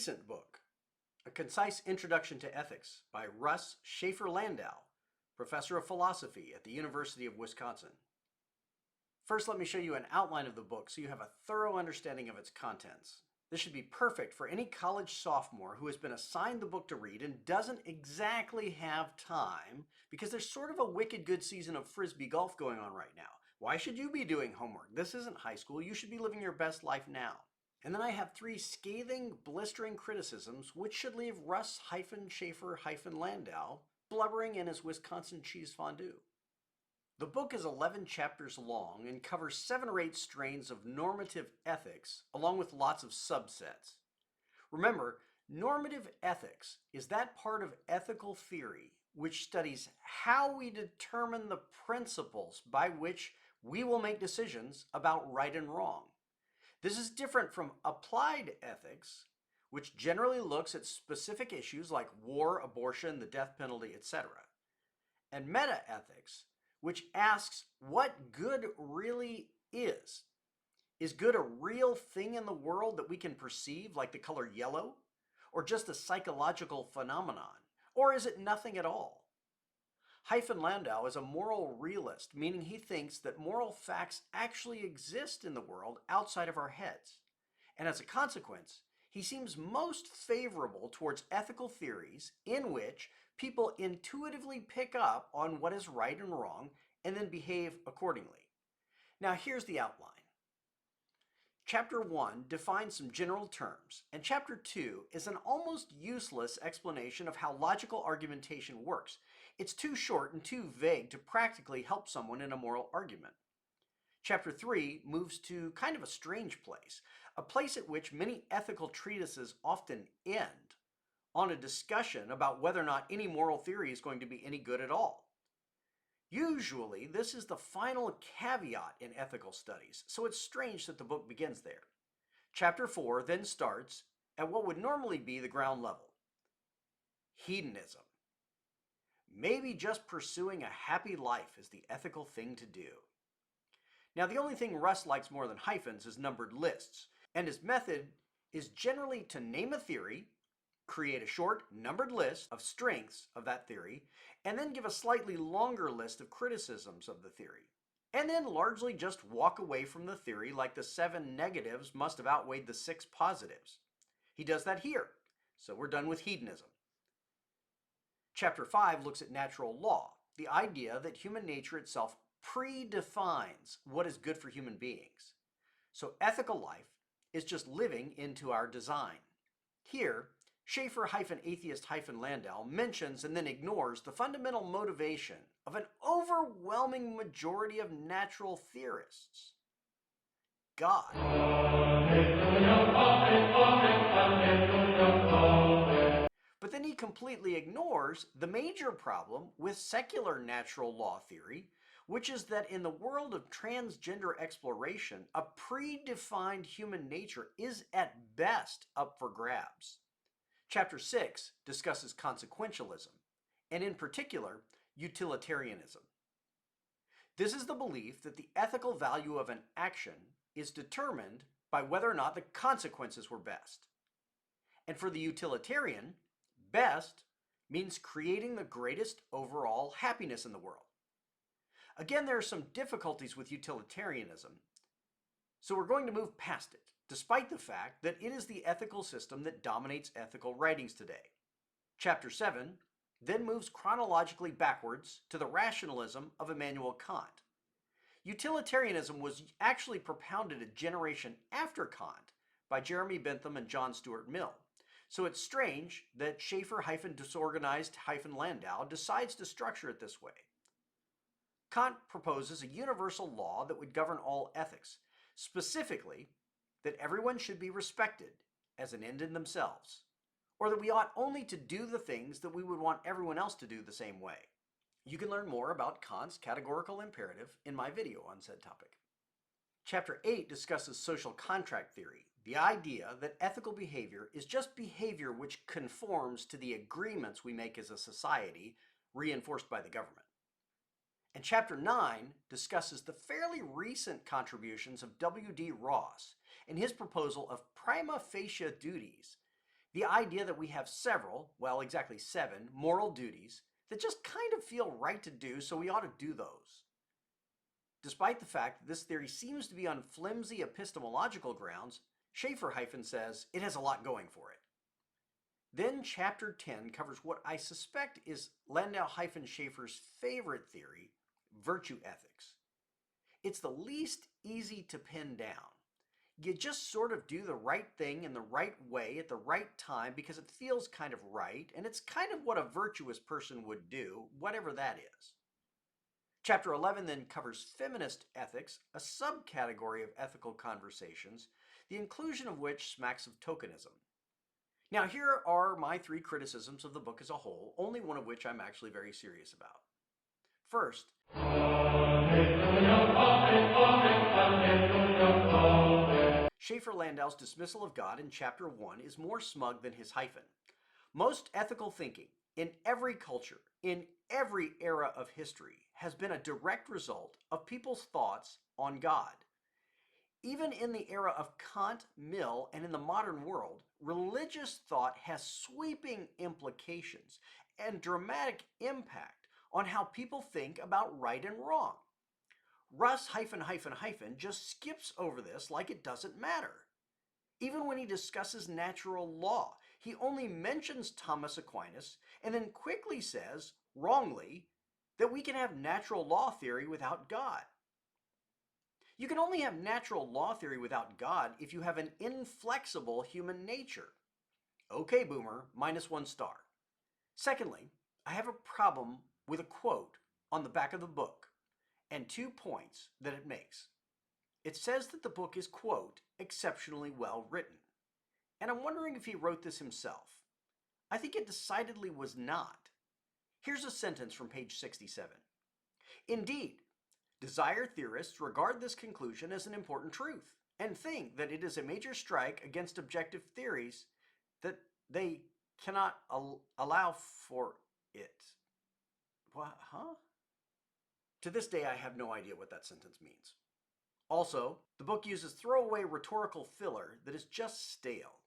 recent book, A Concise Introduction to Ethics by Russ, Shafer, Landau, professor of philosophy at the University of Wisconsin. First, let me show you an outline of the book so you have a thorough understanding of its contents. This should be perfect for any college sophomore who has been assigned the book to read and doesn't exactly have time because there's sort of a wicked good season of frisbee golf going on right now. Why should you be doing homework? This isn't high school. You should be living your best life now. And then I have 3 scathing, blistering criticisms which should leave Russ-Shafer-Landau blubbering in his Wisconsin cheese fondue. The book is 11 chapters long and covers 7 or 8 strains of normative ethics, along with lots of subsets. Remember, normative ethics is that part of ethical theory which studies how we determine the principles by which we will make decisions about right and wrong. This is different from applied ethics, which generally looks at specific issues like war, abortion, the death penalty, etc. And meta-ethics, which asks what good really is. Is good a real thing in the world that we can perceive, like the color yellow? Or just a psychological phenomenon? Or is it nothing at all? Landau is a moral realist, meaning he thinks that moral facts actually exist in the world outside of our heads. And as a consequence, he seems most favorable towards ethical theories in which people intuitively pick up on what is right and wrong and then behave accordingly. Now here's the outline. Chapter 1 defines some general terms, and Chapter 2 is an almost useless explanation of how logical argumentation works. It's too short and too vague to practically help someone in a moral argument. Chapter 3 moves to kind of a strange place, a place at which many ethical treatises often end, on a discussion about whether or not any moral theory is going to be any good at all. Usually, this is the final caveat in ethical studies, so it's strange that the book begins there. Chapter 4 then starts at what would normally be the ground level. Hedonism. Maybe just pursuing a happy life is the ethical thing to do. Now, the only thing Russ likes more than hyphens is numbered lists, and his method is generally to name a theory, create a short, numbered list of strengths of that theory, and then give a slightly longer list of criticisms of the theory. And then largely just walk away from the theory like the 7 negatives must have outweighed the 6 positives. He does that here, so we're done with hedonism. Chapter 5 looks at natural law, the idea that human nature itself predefines what is good for human beings. So ethical life is just living into our design. Here, Shafer-Atheist-Landau mentions and then ignores the fundamental motivation of an overwhelming majority of natural theorists. God. But then he completely ignores the major problem with secular natural law theory, which is that in the world of transgender exploration, a predefined human nature is at best up for grabs. Chapter 6 discusses consequentialism, and in particular, utilitarianism. This is the belief that the ethical value of an action is determined by whether or not the consequences were best. And for the utilitarian, best means creating the greatest overall happiness in the world. Again, there are some difficulties with utilitarianism, so we're going to move past it, despite the fact that it is the ethical system that dominates ethical writings today. Chapter 7 then moves chronologically backwards to the rationalism of Immanuel Kant. Utilitarianism was actually propounded a generation after Kant by Jeremy Bentham and John Stuart Mill. So it's strange that Shafer-Disorganized-Landau decides to structure it this way. Kant proposes a universal law that would govern all ethics, specifically that everyone should be respected as an end in themselves, or that we ought only to do the things that we would want everyone else to do the same way. You can learn more about Kant's categorical imperative in my video on said topic. Chapter 8 discusses social contract theory, the idea that ethical behavior is just behavior which conforms to the agreements we make as a society, reinforced by the government. And Chapter 9 discusses the fairly recent contributions of W.D. Ross and his proposal of prima facie duties, The idea that we have several, well, exactly 7, moral duties that just kind of feel right to do, so we ought to do those. Despite the fact that this theory seems to be on flimsy epistemological grounds, Shafer says it has a lot going for it. Then Chapter 10 covers what I suspect is Landau Shafer's favorite theory, virtue ethics. It's the least easy to pin down. You just sort of do the right thing in the right way at the right time because it feels kind of right, and it's kind of what a virtuous person would do, whatever that is. Chapter 11 then covers feminist ethics, a subcategory of ethical conversations, the inclusion of which smacks of tokenism. Now, here are my 3 criticisms of the book as a whole, only one of which I'm actually very serious about. First, Shafer Landau's Dismissal of God in Chapter 1 is more smug than his hyphen. Most ethical thinking, in every culture, in every era of history, has been a direct result of people's thoughts on God. Even in the era of Kant, Mill, and in the modern world, religious thought has sweeping implications and dramatic impact on how people think about right and wrong. Russ just skips over this like it doesn't matter. Even when he discusses natural law, he only mentions Thomas Aquinas and then quickly says, wrongly, that we can have natural law theory without God. You can only have natural law theory without God if you have an inflexible human nature. Okay, boomer, -1 star. Secondly, I have a problem with a quote on the back of the book and 2 points that it makes. It says that the book is, quote, exceptionally well written. And I'm wondering if he wrote this himself. I think it decidedly was not. Here's a sentence from page 67. Indeed, desire theorists regard this conclusion as an important truth and think that it is a major strike against objective theories that they cannot allow for it. What? Huh? To this day, I have no idea what that sentence means. Also, the book uses throwaway rhetorical filler that is just stale.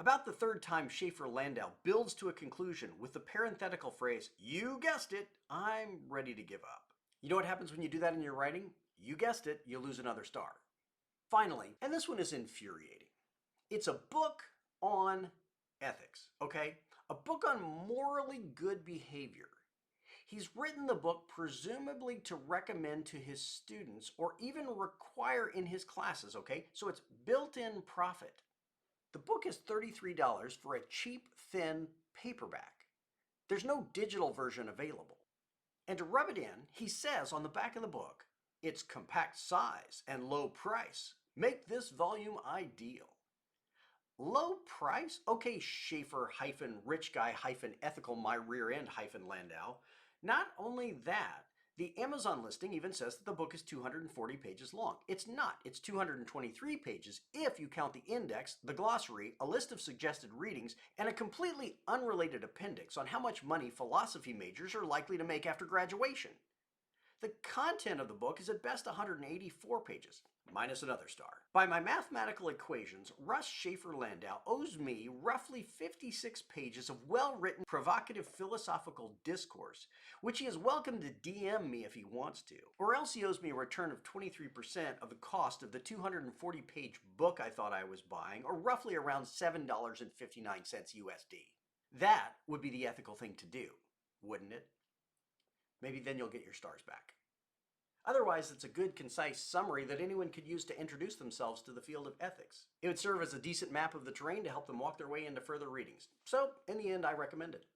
About the 3rd time Shafer Landau builds to a conclusion with the parenthetical phrase, you guessed it, I'm ready to give up. You know what happens when you do that in your writing? You guessed it, you lose another star. Finally, and this one is infuriating, it's a book on ethics, okay? A book on morally good behavior. He's written the book presumably to recommend to his students or even require in his classes, okay? So it's built-in profit. The book is $33 for a cheap, thin paperback. There's no digital version available. And to rub it in, he says on the back of the book, its compact size and low price make this volume ideal. Low price? Okay, Shafer rich guy ethical my rear end Landau. Not only that, the Amazon listing even says that the book is 240 pages long. It's not. It's 223 pages if you count the index, the glossary, a list of suggested readings, and a completely unrelated appendix on how much money philosophy majors are likely to make after graduation. The content of the book is at best 184 pages, minus another star. By my mathematical equations, Russ Shafer Landau owes me roughly 56 pages of well-written, provocative philosophical discourse, which he is welcome to DM me if he wants to. Or else he owes me a return of 23% of the cost of the 240-page book I thought I was buying, or roughly around $7.59 USD. That would be the ethical thing to do, wouldn't it? Maybe then you'll get your stars back. Otherwise, it's a good, concise summary that anyone could use to introduce themselves to the field of ethics. It would serve as a decent map of the terrain to help them walk their way into further readings. So, in the end, I recommend it.